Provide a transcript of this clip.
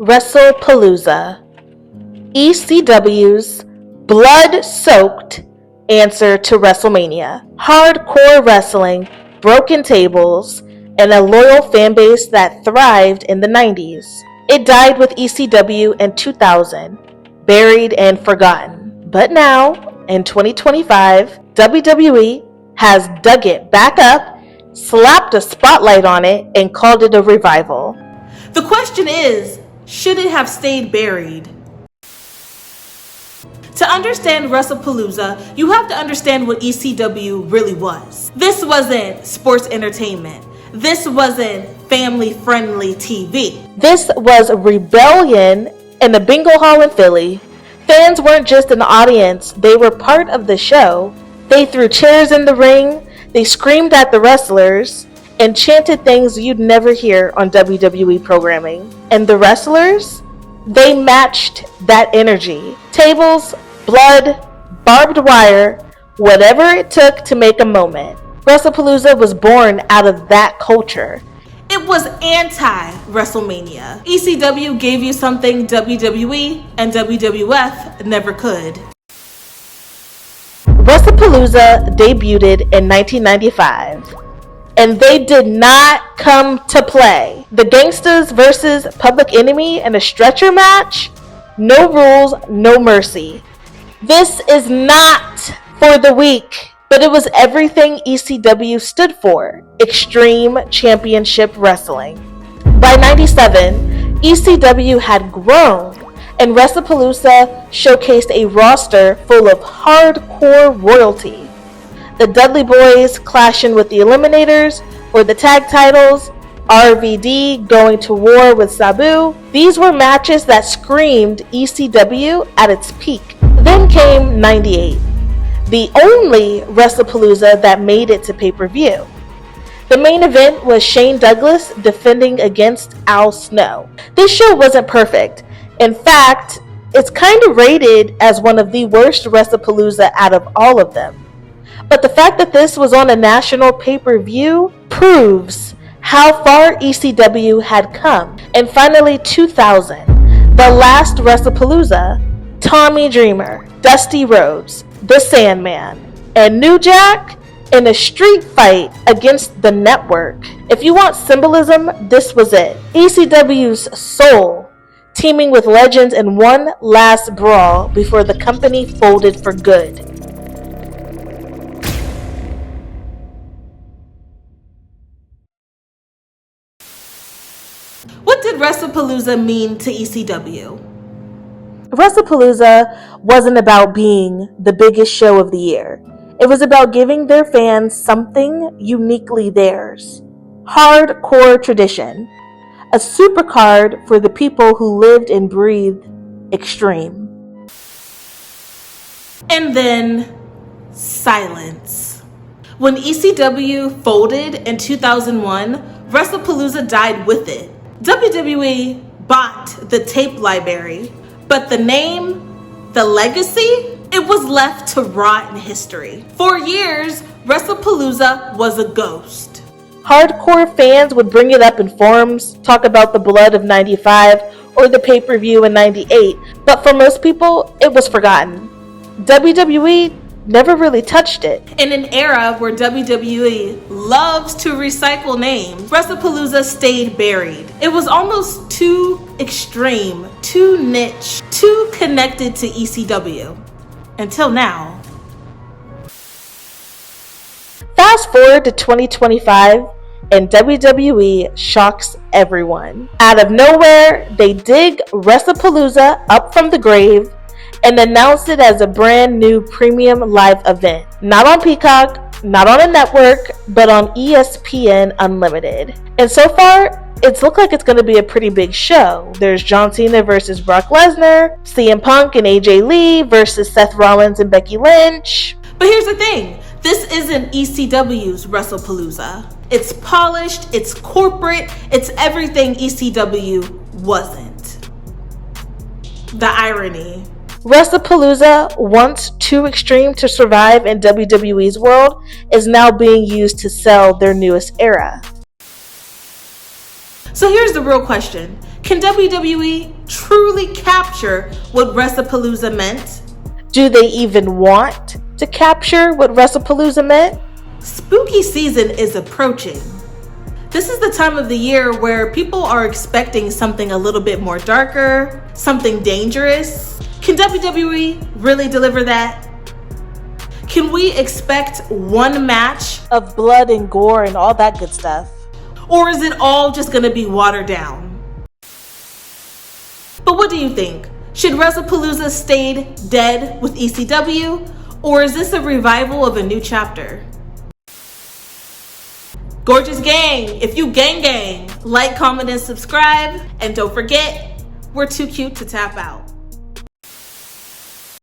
Wrestlepalooza, ECW's blood-soaked answer to WrestleMania. Hardcore wrestling, broken tables, and a loyal fan base that thrived in the 90s. It died with ECW in 2000, buried and forgotten. But now, in 2025, WWE has dug it back up, slapped a spotlight on it, and called it a revival. The question is, should it have stayed buried? To understand Wrestlepalooza, you have to understand what ECW really was. This wasn't sports entertainment. This wasn't family-friendly TV. This was rebellion in a bingo hall in Philly. Fans weren't just an audience, they were part of the show. They threw chairs in the ring, they screamed at the wrestlers, and chanted things you'd never hear on WWE programming. And the wrestlers? They matched that energy. Tables, blood, barbed wire, whatever it took to make a moment. Wrestlepalooza was born out of that culture. It was anti-WrestleMania. ECW gave you something WWE and WWF never could. Wrestlepalooza debuted in 1995, and they did not come to play. The Gangstas versus Public Enemy in a stretcher match? No rules, no mercy. This is not for the weak, but it was everything ECW stood for: Extreme Championship Wrestling. By 97, ECW had grown, and Wrestlepalooza showcased a roster full of hardcore royalty. The Dudley Boys clashing with the Eliminators for the tag titles, RVD going to war with Sabu. These were matches that screamed ECW at its peak. Then came 98, the only Wrestlepalooza that made it to pay-per-view. The main event was Shane Douglas defending against Al Snow. This show wasn't perfect. In fact, it's kind of rated as one of the worst Wrestlepalooza out of all of them. But the fact that this was on a national pay-per-view proves how far ECW had come. And finally, 2000, the last Wrestlepalooza, Tommy Dreamer, Dusty Rhodes, The Sandman, and New Jack in a street fight against the network. If you want symbolism, this was it. ECW's soul teaming with legends in one last brawl before the company folded for good. What did Wrestlepalooza mean to ECW? Wrestlepalooza wasn't about being the biggest show of the year. It was about giving their fans something uniquely theirs. Hardcore tradition. A supercard for the people who lived and breathed extreme. And then silence. When ECW folded in 2001, Wrestlepalooza died with it. WWE bought the tape library, but the name, the legacy, it was left to rot in history. For years, Wrestlepalooza was a ghost. Hardcore fans would bring it up in forums, talk about the blood of 95 or the pay-per-view in 98, but for most people, it was forgotten. WWE never really touched it. In an era where WWE loves to recycle names, Wrestlepalooza stayed buried. It was almost too extreme, too niche, too connected to ECW. Until now. Fast forward to 2025, and WWE shocks everyone. Out of nowhere, they dig Wrestlepalooza up from the grave and announced it as a brand new premium live event. Not on Peacock, not on a network, but on ESPN Unlimited. And so far, it's looked like it's going to be a pretty big show. There's John Cena versus Brock Lesnar, CM Punk and AJ Lee versus Seth Rollins and Becky Lynch. But here's the thing. This isn't ECW's Wrestlepalooza. It's polished, it's corporate, it's everything ECW wasn't. The irony. Wrestlepalooza, once too extreme to survive in WWE's world, is now being used to sell their newest era. So here's the real question. Can WWE truly capture what Wrestlepalooza meant? Do they even want to capture what Wrestlepalooza meant? Spooky season is approaching. This is the time of the year where people are expecting something a little bit more darker, something dangerous. Can WWE really deliver that? Can we expect one match Of blood and gore and all that good stuff. or is it all just gonna be watered down? But what do you think? Should Wrestlepalooza stay dead with ECW, or is this a revival of a new chapter? Gorgeous gang, if you gang, like, comment, and subscribe. And don't forget, we're too cute to tap out.